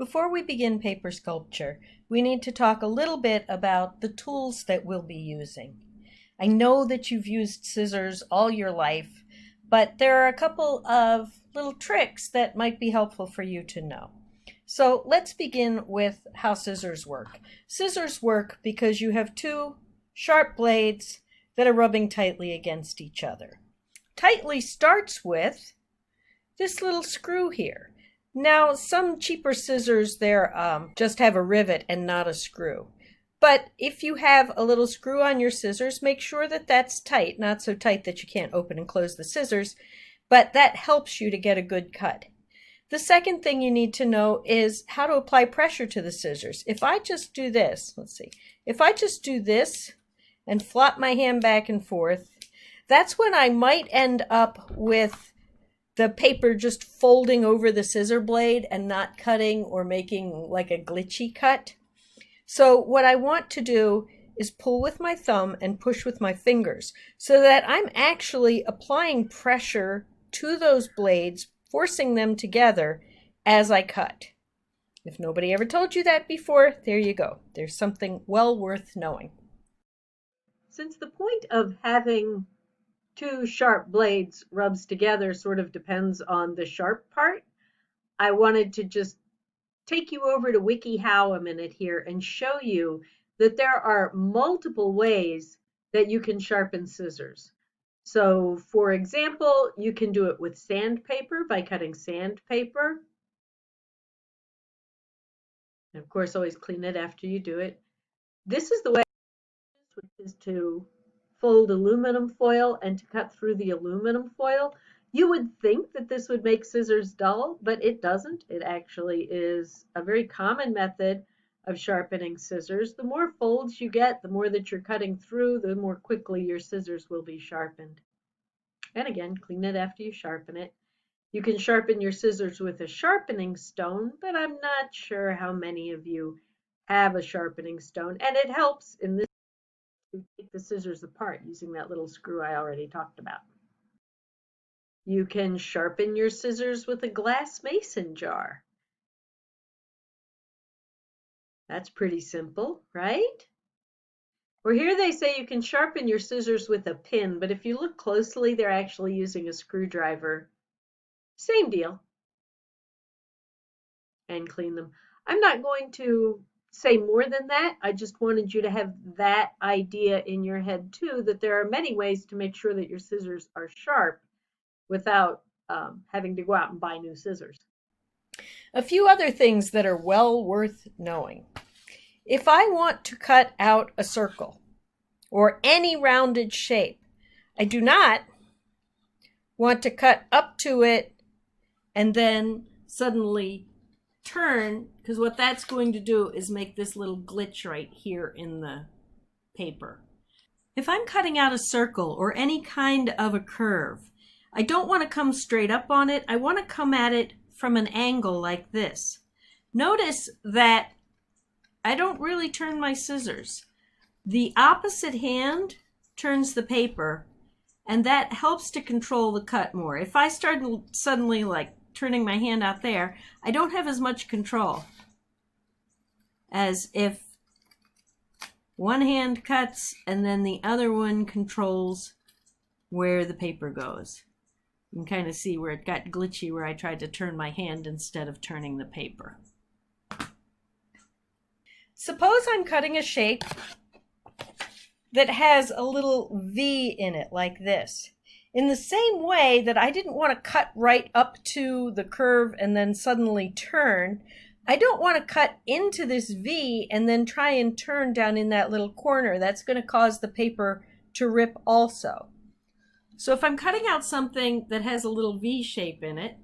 Before we begin paper sculpture, we need to talk a little bit about the tools that we'll be using. I know that you've used scissors all your life, but there are a couple of little tricks that might be helpful for you to know. So let's begin with how scissors work. Scissors work because you have two sharp blades that are rubbing tightly against each other. Tightly starts with this little screw here. Now, some cheaper scissors just have a rivet and not a screw. But if you have a little screw on your scissors, make sure that that's tight, not so tight that you can't open and close the scissors, but that helps you to get a good cut. The second thing you need to know is how to apply pressure to the scissors. If I just do this, if I just do this and flop my hand back and forth, that's when I might end up with the paper just folding over the scissor blade and not cutting or making like a glitchy cut. So what I want to do is pull with my thumb and push with my fingers so that I'm actually applying pressure to those blades, forcing them together as I cut. If nobody ever told you that before, there you go. There's something well worth knowing. Since the point of having two sharp blades rubs together sort of depends on the sharp part, I wanted to just take you over to WikiHow a minute here and show you that there are multiple ways that you can sharpen scissors. So for example, you can do it with sandpaper by cutting sandpaper. And of course, always clean it after you do it. This is the way, which is to fold aluminum foil and to cut through the aluminum foil. You would think that this would make scissors dull, but it doesn't. It actually is a very common method of sharpening scissors. The more folds you get, the more that you're cutting through, the more quickly your scissors will be sharpened. And again, clean it after you sharpen it. You can sharpen your scissors with a sharpening stone, but I'm not sure how many of you have a sharpening stone, and it helps in this to take the scissors apart using that little screw I already talked about. You can sharpen your scissors with a glass mason jar. That's pretty simple, right? Or here they say you can sharpen your scissors with a pin, but if you look closely, they're actually using a screwdriver. Same deal. And clean them. I'm not going to say more than that. I just wanted you to have that idea in your head too, that there are many ways to make sure that your scissors are sharp without having to go out and buy new scissors. A few other things that are well worth knowing. If I want to cut out a circle or any rounded shape, I do not want to cut up to it and then suddenly turn, because what that's going to do is make this little glitch right here in the paper. If I'm cutting out a circle or any kind of a curve, I don't want to come straight up on it. I want to come at it from an angle like this. Notice that I don't really turn my scissors. The opposite hand turns the paper, and that helps to control the cut more. If I start suddenly like turning my hand out there, I don't have as much control as if one hand cuts and then the other one controls where the paper goes. You can kind of see where it got glitchy where I tried to turn my hand instead of turning the paper. Suppose I'm cutting a shape that has a little V in it like this. In the same way that I didn't want to cut right up to the curve and then suddenly turn, I don't want to cut into this V and then try and turn down in that little corner. That's going to cause the paper to rip also. So if I'm cutting out something that has a little V shape in it,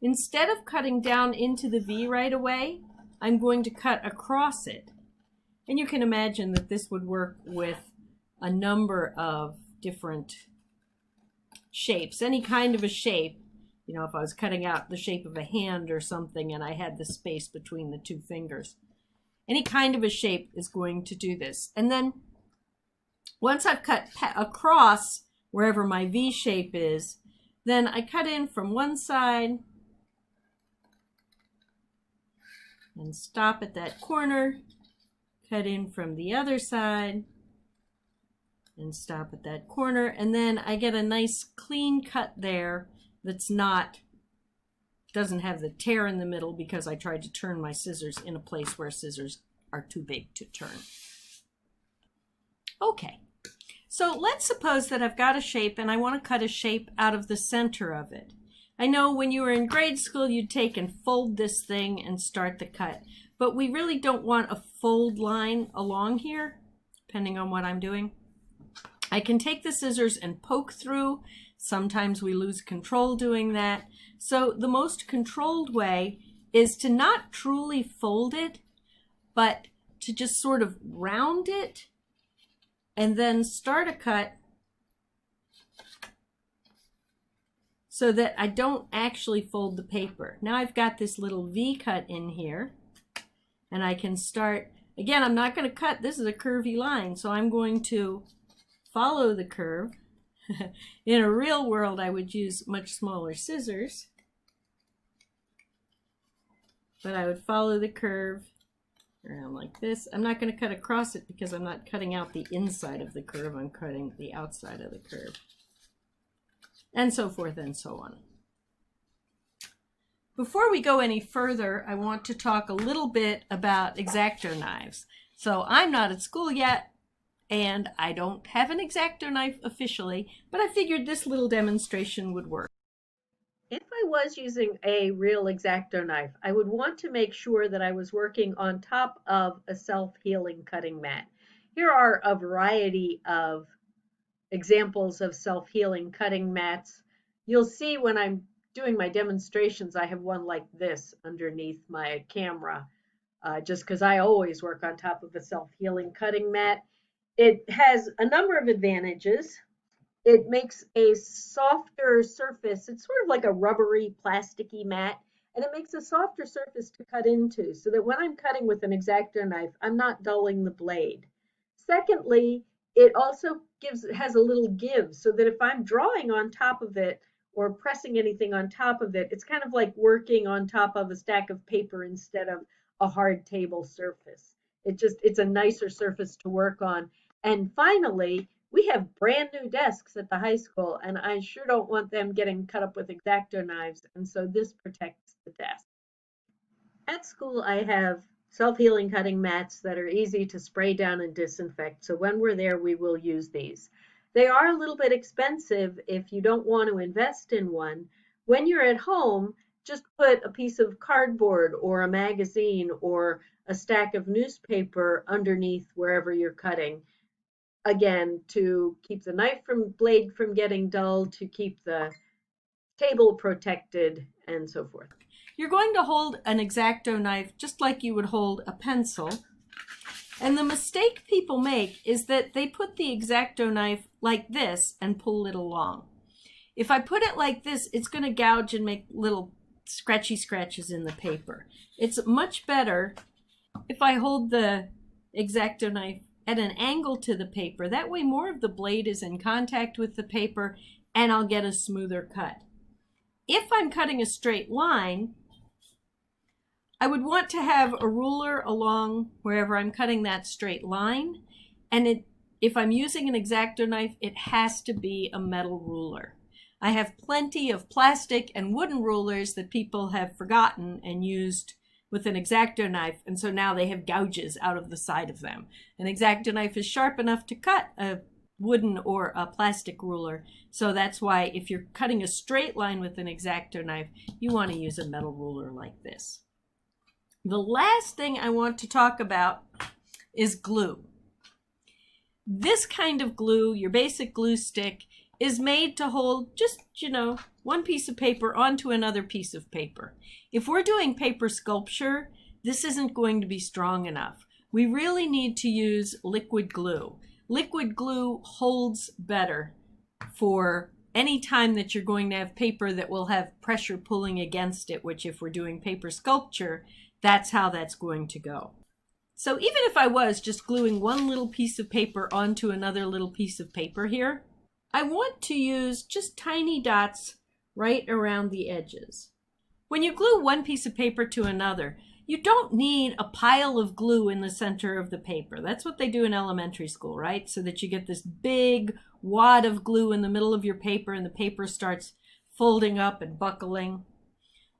instead of cutting down into the V right away, I'm going to cut across it. And you can imagine that this would work with a number of different shapes, any kind of a shape. You know, if I was cutting out the shape of a hand or something and I had the space between the two fingers. Any kind of a shape is going to do this. And then once I've cut across wherever my V shape is, Then I cut in from one side and stop at that corner, cut in from the other side and stop at that corner, and then I get a nice clean cut there that's doesn't have the tear in the middle because I tried to turn my scissors in a place where scissors are too big to turn. Okay, so let's suppose that I've got a shape and I want to cut a shape out of the center of it. I know when you were in grade school you'd take and fold this thing and start the cut, but we really don't want a fold line along here, depending on what I'm doing. I can take the scissors and poke through. Sometimes we lose control doing that. So the most controlled way is to not truly fold it, but to just sort of round it and then start a cut so that I don't actually fold the paper. Now I've got this little V cut in here, and I can start, again, I'm not going to cut, this is a curvy line, so I'm going to follow the curve. In a real world, I would use much smaller scissors, but I would follow the curve around like this. I'm not going to cut across it because I'm not cutting out the inside of the curve, I'm cutting the outside of the curve, and so forth and so on. Before we go any further, I want to talk a little bit about X-Acto knives. So I'm not at school yet, and I don't have an X-Acto knife officially, but I figured this little demonstration would work. If I was using a real X-Acto knife, I would want to make sure that I was working on top of a self-healing cutting mat. Here are a variety of examples of self-healing cutting mats. You'll see when I'm doing my demonstrations, I have one like this underneath my camera, just because I always work on top of a self-healing cutting mat. It has a number of advantages. It makes a softer surface. It's sort of like a rubbery, plasticky mat, and it makes a softer surface to cut into so that when I'm cutting with an X-Acto knife, I'm not dulling the blade. Secondly, it also has a little give so that if I'm drawing on top of it or pressing anything on top of it, it's kind of like working on top of a stack of paper instead of a hard table surface. It's a nicer surface to work on. And finally, we have brand new desks at the high school, and I sure don't want them getting cut up with X-Acto knives, and so this protects the desk. At school, I have self-healing cutting mats that are easy to spray down and disinfect, so when we're there, we will use these. They are a little bit expensive if you don't want to invest in one. When you're at home, just put a piece of cardboard or a magazine or a stack of newspaper underneath wherever you're cutting. Again, to keep the blade from getting dull, to keep the table protected, and so forth. You're going to hold an X-Acto knife just like you would hold a pencil. And the mistake people make is that they put the X-Acto knife like this and pull it along. If I put it like this, it's going to gouge and make little scratchy scratches in the paper. It's much better if I hold the X-Acto knife at an angle to the paper. That way more of the blade is in contact with the paper and I'll get a smoother cut. If I'm cutting a straight line, I would want to have a ruler along wherever I'm cutting that straight line. And if I'm using an X-Acto knife, it has to be a metal ruler. I have plenty of plastic and wooden rulers that people have forgotten and used with an X-Acto knife, and so now they have gouges out of the side of them. An X-Acto knife is sharp enough to cut a wooden or a plastic ruler, so that's why if you're cutting a straight line with an X-Acto knife, you want to use a metal ruler like this. The last thing I want to talk about is glue. This kind of glue, your basic glue stick, is made to hold just, one piece of paper onto another piece of paper. If we're doing paper sculpture, this isn't going to be strong enough. We really need to use liquid glue. Liquid glue holds better for any time that you're going to have paper that will have pressure pulling against it, which if we're doing paper sculpture, that's how that's going to go. So even if I was just gluing one little piece of paper onto another little piece of paper here, I want to use just tiny dots right around the edges. When you glue one piece of paper to another, you don't need a pile of glue in the center of the paper. That's what they do in elementary school, right? So that you get this big wad of glue in the middle of your paper and the paper starts folding up and buckling.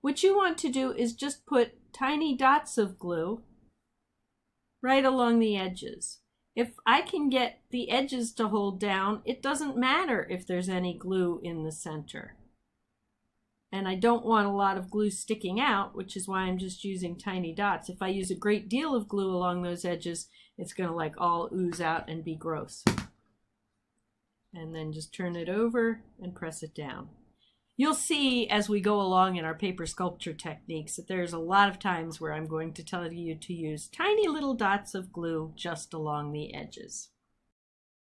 What you want to do is just put tiny dots of glue right along the edges. If I can get the edges to hold down, it doesn't matter if there's any glue in the center. And I don't want a lot of glue sticking out, which is why I'm just using tiny dots. If I use a great deal of glue along those edges, it's going to like all ooze out and be gross. And then just turn it over and press it down. You'll see as we go along in our paper sculpture techniques that there's a lot of times where I'm going to tell you to use tiny little dots of glue just along the edges.